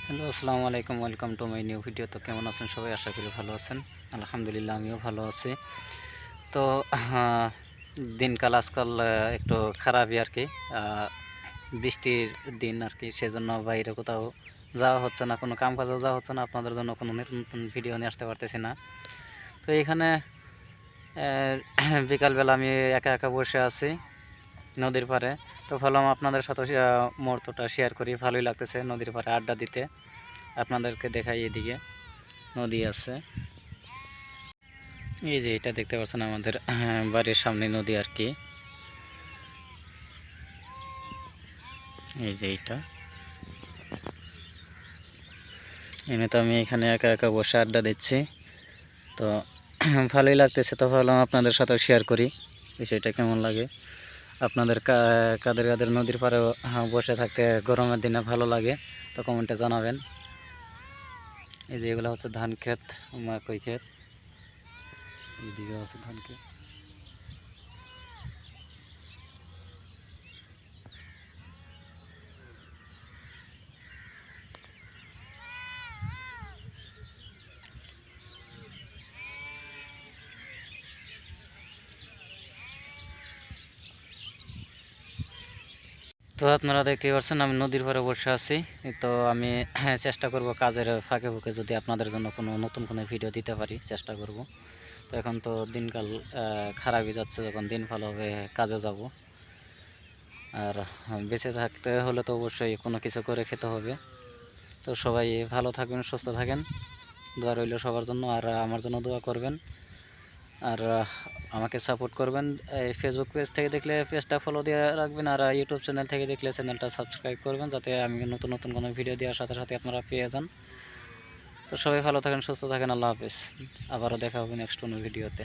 Hello, আসসালামু আলাইকুম। Welcome to my new video. তো কেমন আছেন সবাই? আশা করি ভালো আছেন। আলহামদুলিল্লাহ, আমিও ভালো আছি। তো দিনকাল আজকাল একটু খারাপই আর কি। বৃষ্টির দিন আর কি, সেজন্য বাইরে কোথাও যাওয়া হচ্ছে না, কোনো কাম কাজেও যাওয়া হচ্ছে না, আপনাদের জন্য কোনো নতুন নতুন ভিডিও নিয়ে আসতে পারতেছি না। তো এখানে বিকালবেলা আমি একা একা বসে আছি নদীর পাড়ে। তো ভাবলাম আপনাদের সাথে মুহূর্তটা শেয়ার করি। ভালোই লাগতেছে নদীর পাড়ে আড্ডা দিতে। আপনাদেরকে দেখাই, এদিকে নদী আছে। এই যে এটা দেখতে পাচ্ছেন আমাদের বাড়ির সামনে নদী আর কি। এই যে এইটা এনে তো আমি এখানে একা একা বসে আড্ডা দিচ্ছি। তো ভালোই লাগতেছে, তো ভাবলাম আপনাদের সাথেও শেয়ার করি বিষয়টা কেমন লাগে। আপনাদের কাদের কাদের নদীর পাড়ে বসে থাকতে গরমের দিনে ভালো লাগে, তো কমেন্টে জানাবেন। এই যে এগুলো হচ্ছে ধান ক্ষেত, মাকই ক্ষেত, এইদিকে আছে ধান ক্ষেত। তো আপনারা দেখতে পাচ্ছেন আমি নদীর পাড়ে বসে আছি। তো আমি চেষ্টা করব কাজের ফাঁকে ফাঁকে যদি আপনাদের জন্য কোনো নতুন কোনো ভিডিও দিতে পারি, চেষ্টা করব। তো এখন তো দিনকাল খারাপই যাচ্ছে, যখন দিন ভালো হবে কাজে যাব। আর বেঁচে থাকতে হলে তো অবশ্যই কোনো কিছু করে খেতে হবে। তো সবাই ভালো থাকবেন, সুস্থ থাকেন, দোয়া রইল সবার জন্য। আর আমার জন্য দোয়া করবেন। আর আমাকে সাপোর্ট করবেন। এই ফেসবুক পেজ থেকে দেখলে পেজটা ফলো দিয়ে রাখবেন, আর ইউটিউব চ্যানেল থেকে দেখলে চ্যানেলটা সাবস্ক্রাইব করবেন, যাতে আমি নতুন নতুন কোনো ভিডিও দেওয়ার সাথে সাথে আপনারা পেয়ে যান। তো সবাই ভালো থাকেন, সুস্থ থাকেন। আল্লাহ হাফেজ। আবারও দেখা হবে নেক্সট কোনো ভিডিওতে।